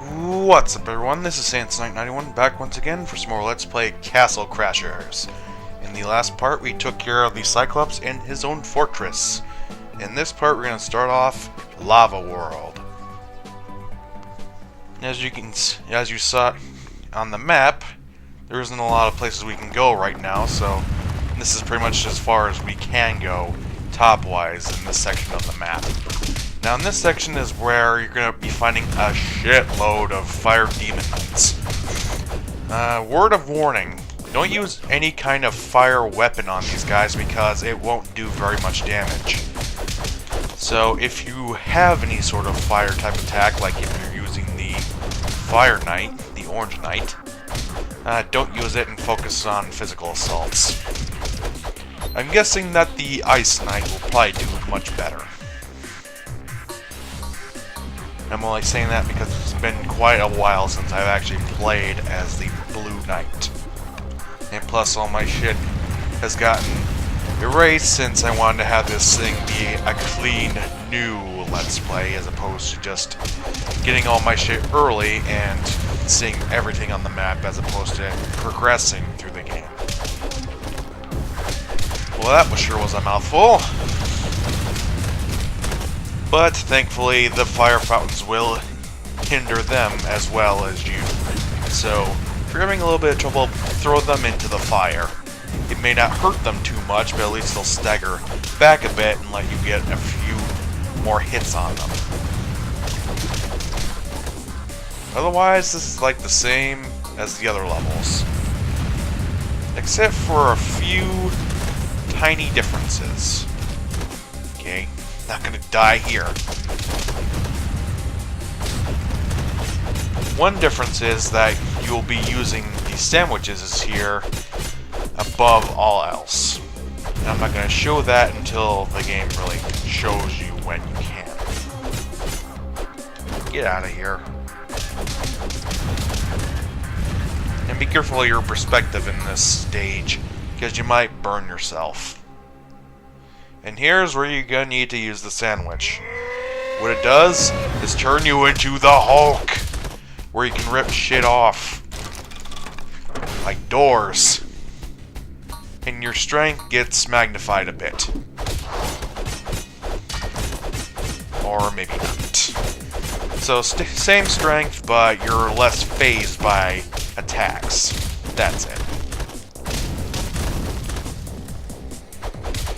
What's up everyone, this is Saiyan91 back once again for some more Let's Play Castle Crashers. In the last part we took care of the Cyclops in his own fortress. In this part we're going to start off Lava World. As you saw on the map, there isn't a lot of places we can go right now, so this is pretty much as far as we can go top-wise in this section of the map. Now in this section is where you're going to be finding a shitload of Fire Demon Knights. Word of warning, don't use any kind of fire weapon on these guys because it won't do very much damage. So if you have any sort of fire type attack, like if you're using the Fire Knight, the Orange Knight, don't use it and focus on physical assaults. I'm guessing that the Ice Knight will probably do much better. I'm only saying that because it's been quite a while since I've actually played as the Blue Knight. And plus all my shit has gotten erased since I wanted to have this thing be a clean, new Let's Play as opposed to just getting all my shit early and seeing everything on the map as opposed to progressing through the game. Well, that sure was a mouthful. But thankfully, the fire fountains will hinder them as well as you. So, if you're having a little bit of trouble, throw them into the fire. It may not hurt them too much, but at least they'll stagger back a bit and let you get a few more hits on them. Otherwise, this is like the same as the other levels. Except for a few tiny differences. Okay. Not gonna die here. One difference is that you'll be using the sandwiches here above all else. And I'm not gonna show that until the game really shows you when you can. Get out of here. And be careful of your perspective in this stage, because you might burn yourself. And here's where you're gonna need to use the sandwich. What it does is turn you into the Hulk, where you can rip shit off. Like doors. And your strength gets magnified a bit. Or maybe not. So same strength, but you're less phased by attacks. That's it.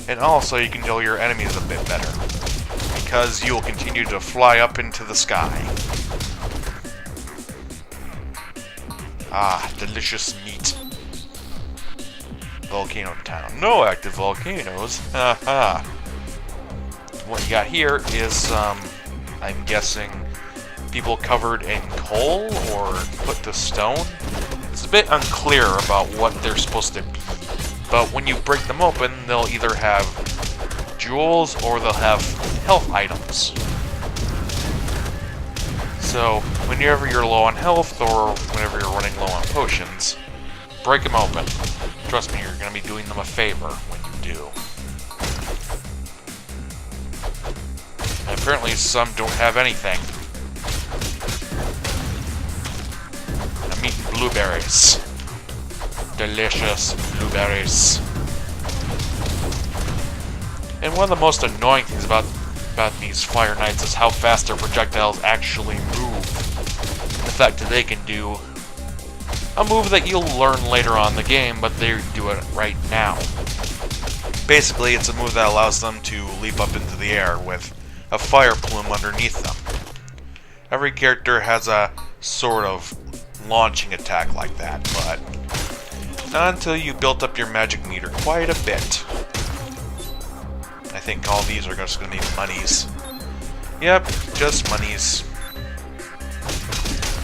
And also, you can kill your enemies a bit better, because you'll continue to fly up into the sky. Ah, delicious meat. Volcano Town. No active volcanoes. Haha. What you got here is, I'm guessing, people covered in coal or put to stone. It's a bit unclear about what they're supposed to be. But when you break them open, they'll either have jewels or they'll have health items. So, whenever you're low on health or whenever you're running low on potions, break them open. Trust me, you're going to be doing them a favor when you do. And apparently some don't have anything. I'm eating blueberries. Delicious blueberries. And one of the most annoying things about these Fire Knights is how fast their projectiles actually move. The fact that they can do a move that you'll learn later on in the game, but they do it right now. Basically, it's a move that allows them to leap up into the air with a fire plume underneath them. Every character has a sort of launching attack like that, but not until you built up your magic meter quite a bit. I think all these are just going to be monies. Yep, just monies.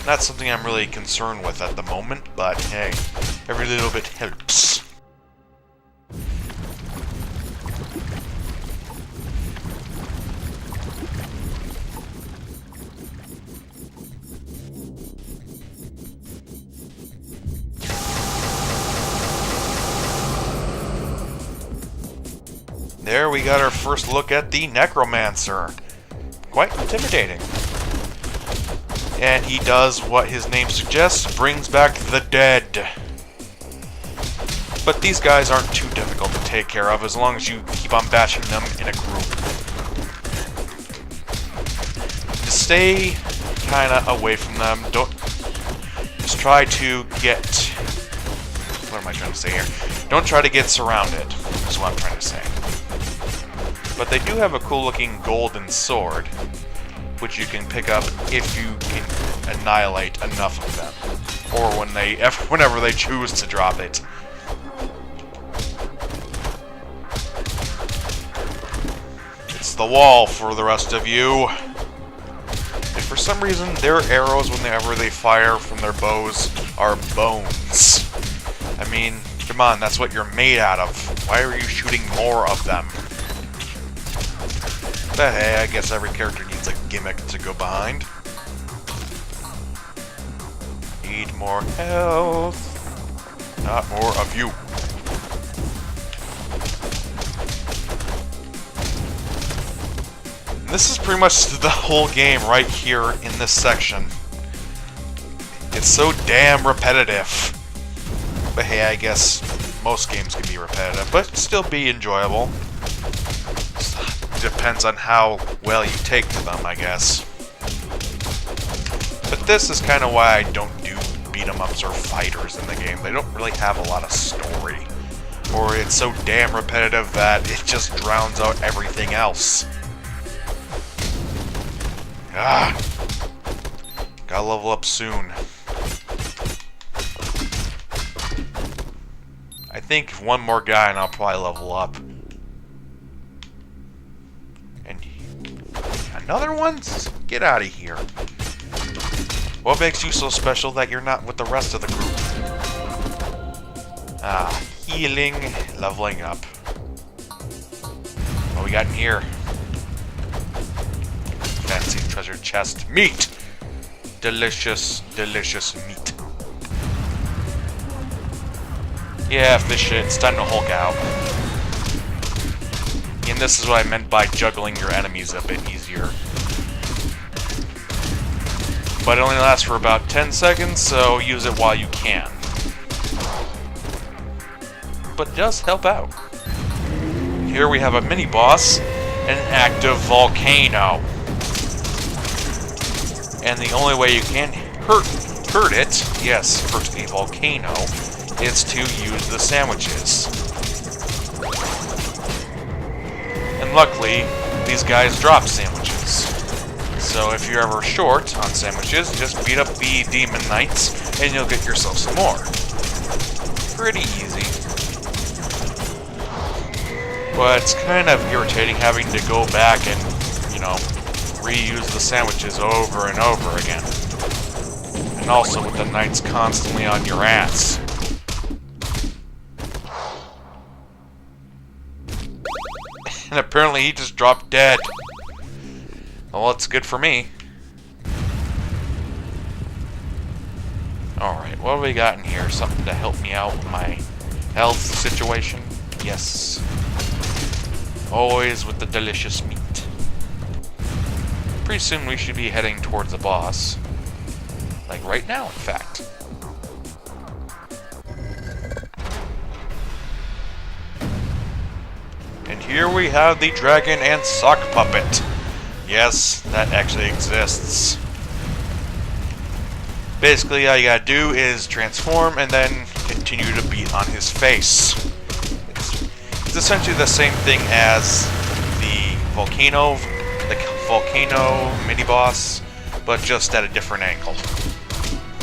Not something I'm really concerned with at the moment, but hey, every little bit helps. There we got our first look at the Necromancer. Quite intimidating. And he does what his name suggests, brings back the dead. But these guys aren't too difficult to take care of as long as you keep on bashing them in a group. Just stay kinda away from them. Don't just try to get, what am I trying to say here? Don't try to get surrounded, is what I'm trying to say. But they do have a cool looking golden sword, which you can pick up if you can annihilate enough of them. Or whenever they choose to drop it. It's the wall for the rest of you. And for some reason, their arrows, whenever they fire from their bows, are bones. I mean, come on, that's what you're made out of. Why are you shooting more of them? But hey, I guess every character needs a gimmick to go behind. Need more health. Not more of you. And this is pretty much the whole game right here in this section. It's so damn repetitive. But hey, I guess most games can be repetitive, but still be enjoyable. Depends on how well you take to them, I guess. But this is kind of why I don't do beat-em-ups or fighters in the game. They don't really have a lot of story. Or it's so damn repetitive that it just drowns out everything else. Ah! Gotta level up soon. I think one more guy and I'll probably level up. And another one? Get out of here. What makes you so special that you're not with the rest of the group? Ah, healing, leveling up. What we got in here? Fancy treasure chest. Meat! Delicious, delicious meat. Yeah, fish shit. It's time to Hulk out. And this is what I meant by juggling your enemies a bit easier. But it only lasts for about 10 seconds, so use it while you can. But it does help out. Here we have a mini-boss, an active volcano. And the only way you can hurt it, yes, hurt a volcano, is to use the sandwiches. And luckily, these guys drop sandwiches. So if you're ever short on sandwiches, just beat up the Demon Knights and you'll get yourself some more. Pretty easy. But it's kind of irritating having to go back and, you know, reuse the sandwiches over and over again. And also with the Knights constantly on your ass. And apparently he just dropped dead. Well, it's good for me. Alright, what do we got in here? Something to help me out with my health situation? Yes. Always with the delicious meat. Pretty soon we should be heading towards the boss. Like right now, in fact. And here we have the dragon and sock puppet. Yes, that actually exists. Basically, all you gotta do is transform and then continue to beat on his face. It's essentially the same thing as the volcano mini-boss, but just at a different angle.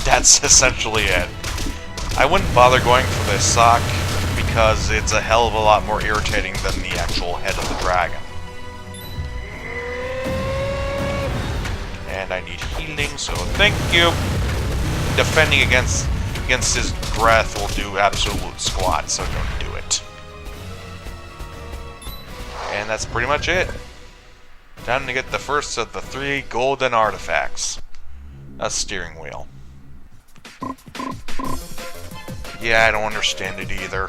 That's essentially it. I wouldn't bother going for this sock because it's a hell of a lot more irritating than the actual head of the dragon. And I need healing, so thank you. Defending against his breath will do absolute squat, so don't do it. And that's pretty much it. Time to get the first of the 3 golden artifacts. A steering wheel. Yeah, I don't understand it either.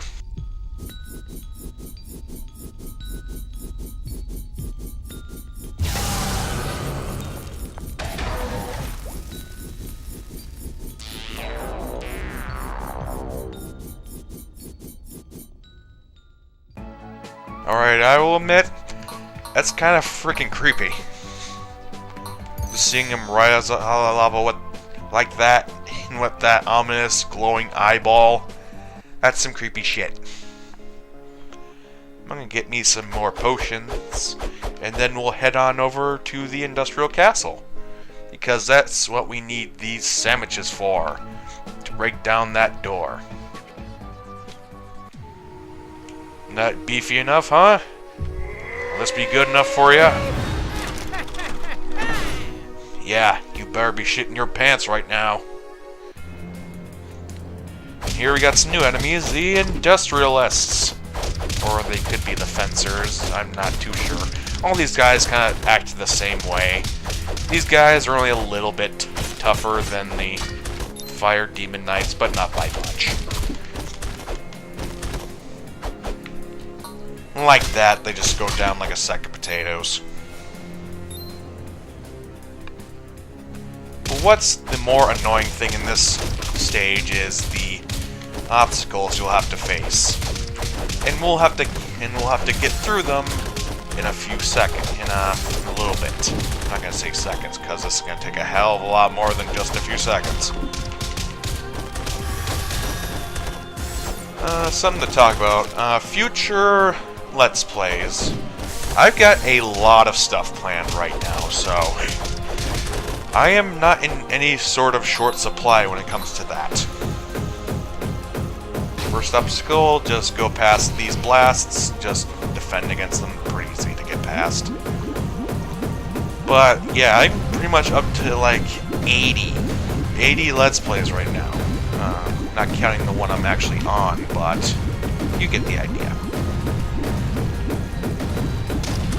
Alright, I will admit, that's kind of freaking creepy. Just seeing him rise out of the lava like that, and with that ominous glowing eyeball, that's some creepy shit. I'm gonna get me some more potions, and then we'll head on over to the industrial castle. Because that's what we need these sandwiches for. To break down that door. Not beefy enough, huh? Will this be good enough for you? Yeah, you better be shitting your pants right now. And here we got some new enemies, the industrialists. Or they could be the fencers, I'm not too sure. All these guys kind of act the same way. These guys are only a little bit tougher than the fire demon knights, but not by much. Like that, they just go down like a sack of potatoes. But what's the more annoying thing in this stage is the obstacles you'll have to face. And we'll have to get through them in a few seconds, in a little bit. I'm not gonna say seconds, because this is gonna take a hell of a lot more than just a few seconds. Something to talk about. Future Let's Plays. I've got a lot of stuff planned right now, so I am not in any sort of short supply when it comes to that. First obstacle, just go past these blasts, just defend against them, pretty easy to get past. But yeah, I'm pretty much up to like 80 Let's Plays right now. Not counting the one I'm actually on, but you get the idea.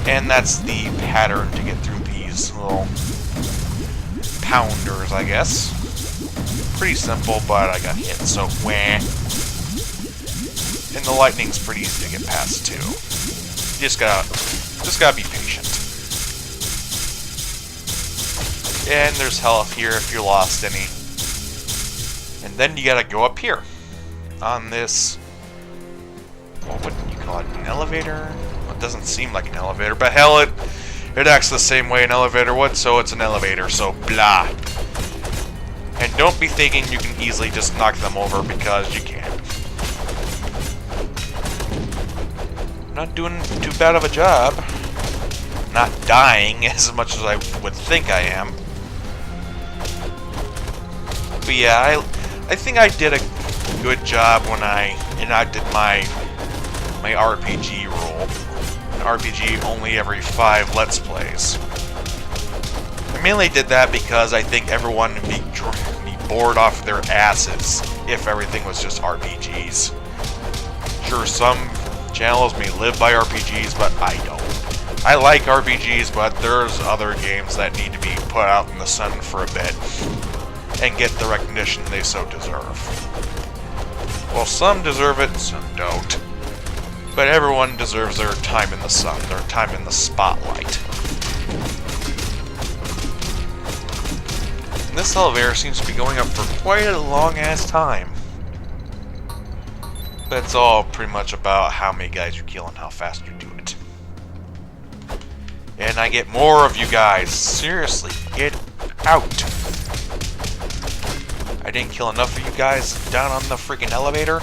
And that's the pattern to get through these little pounders, I guess. Pretty simple, but I got hit, so wah. And the lightning's pretty easy to get past too. You just gotta be patient. And there's health here if you're lost any. And then you gotta go up here. On this, what would you call it? An elevator? Well, it doesn't seem like an elevator, but hell, it acts the same way an elevator would, so it's an elevator, so blah. And don't be thinking you can easily just knock them over, because you can't. Not doing too bad of a job. Not dying as much as I would think I am. But yeah, I think I did a good job when I enacted my RPG rule. An RPG only every 5 Let's Plays. I mainly did that because I think everyone would be bored off their asses if everything was just RPGs. Sure, some channels may live by RPGs, but I don't. I like RPGs, but there's other games that need to be put out in the sun for a bit and get the recognition they so deserve. Well, some deserve it, some don't. But everyone deserves their time in the sun, their time in the spotlight. And this elevator seems to be going up for quite a long-ass time. That's all pretty much about how many guys you kill and how fast you do it. And I get more of you guys. Seriously, get out. I didn't kill enough of you guys down on the freaking elevator.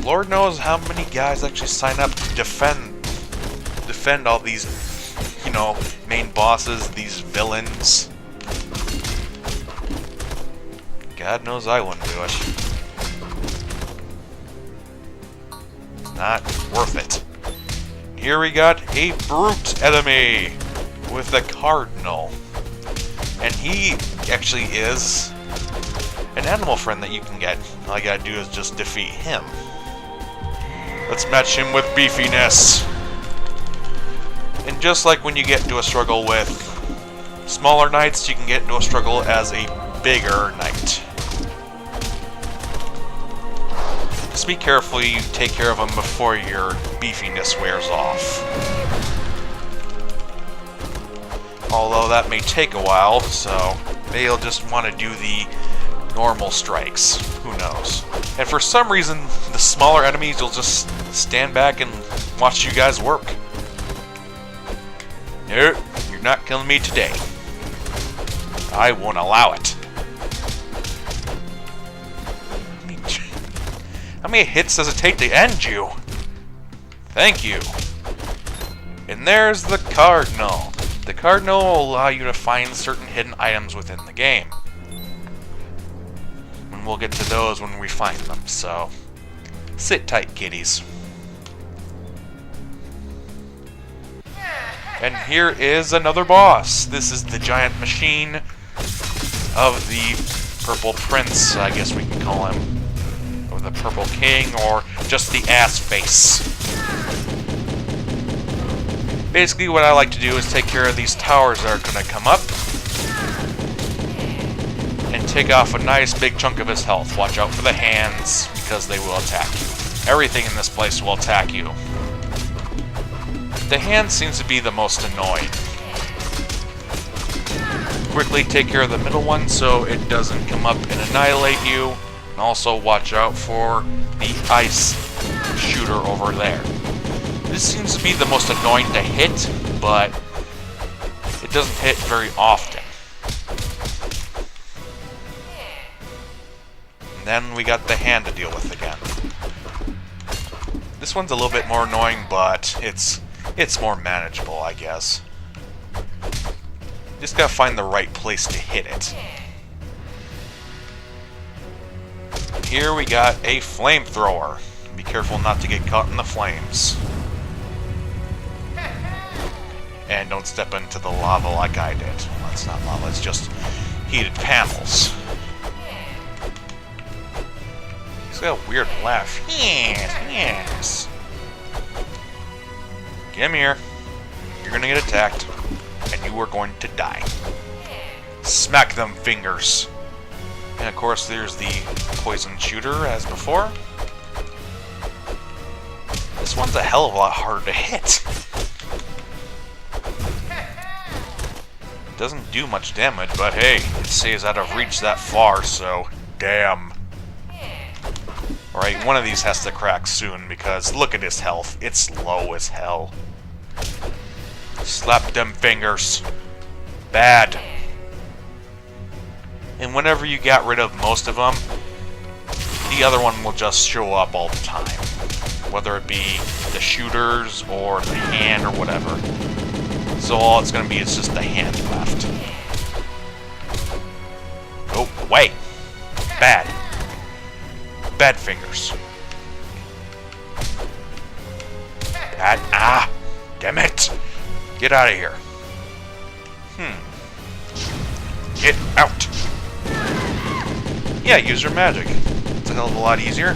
Lord knows how many guys actually sign up to defend all these, you know, main bosses, these villains. God knows I wouldn't do it. It's not worth it. Here we got a brute enemy with a cardinal. And he actually is an animal friend that you can get. All you gotta do is just defeat him. Let's match him with beefiness. And just like when you get into a struggle with smaller knights, you can get into a struggle as a bigger knight. Just be careful you take care of them before your beefiness wears off. Although that may take a while, so maybe you'll just want to do the normal strikes. Who knows? And for some reason, the smaller enemies will just stand back and watch you guys work. Nope, you're not killing me today. I won't allow it. How many hits does it take to end you? Thank you. And there's the Cardinal. The Cardinal will allow you to find certain hidden items within the game. And we'll get to those when we find them, so sit tight, kiddies. And here is another boss. This is the giant machine of the Purple Prince, I guess we can call him. Or the Purple King, or just the ass face. Basically, what I like to do is take care of these towers that are going to come up and take off a nice big chunk of his health. Watch out for the hands, because they will attack you. Everything in this place will attack you. The hand seems to be the most annoying. Quickly take care of the middle one so it doesn't come up and annihilate you. And also watch out for the ice shooter over there. This seems to be the most annoying to hit, but it doesn't hit very often. And then we got the hand to deal with again. This one's a little bit more annoying, but it's more manageable, I guess. Just gotta find the right place to hit it. Here we got a flamethrower. Be careful not to get caught in the flames. And don't step into the lava like I did. Well, it's not lava, it's just heated panels. He's got a weird laugh. Yes. Come here. You're gonna get attacked, and you are going to die. Smack them fingers. And of course, there's the poison shooter as before. This one's a hell of a lot harder to hit. Doesn't do much damage, but hey, it stays out of reach that far, so damn. Alright, one of these has to crack soon, because look at his health. It's low as hell. Slap them fingers. Bad. And whenever you got rid of most of them, the other one will just show up all the time. Whether it be the shooters or the hand or whatever. So all it's going to be is just the hand left. Oh, wait. Bad. Bad fingers. Bad. Ah! Damn it! Get out of here. Get out! Yeah, use your magic. It's a hell of a lot easier.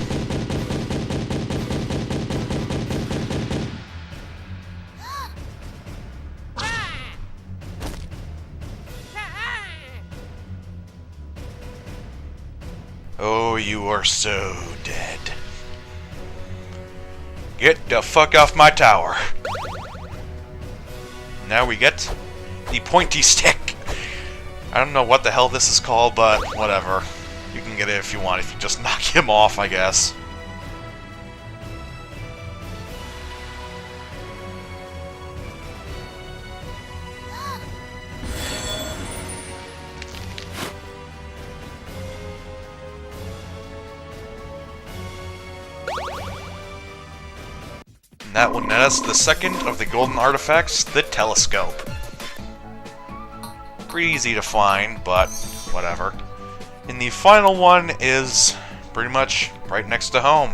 Oh, you are so dead. Get the fuck off my tower. Now we get the pointy stick. I don't know what the hell this is called, but whatever. You can get it if you want, if you just knock him off, I guess. And that will net us the second of the golden artifacts, the telescope. Pretty easy to find, but whatever. And the final one is pretty much right next to home.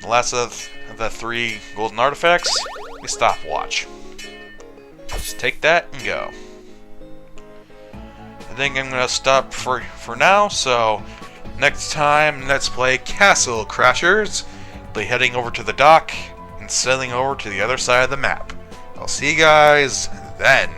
The last of the 3 golden artifacts, a stopwatch. Just take that and go. I think I'm going to stop for now, so next time let's play Castle Crashers. Be heading over to the dock and sailing over to the other side of the map. I'll see you guys then.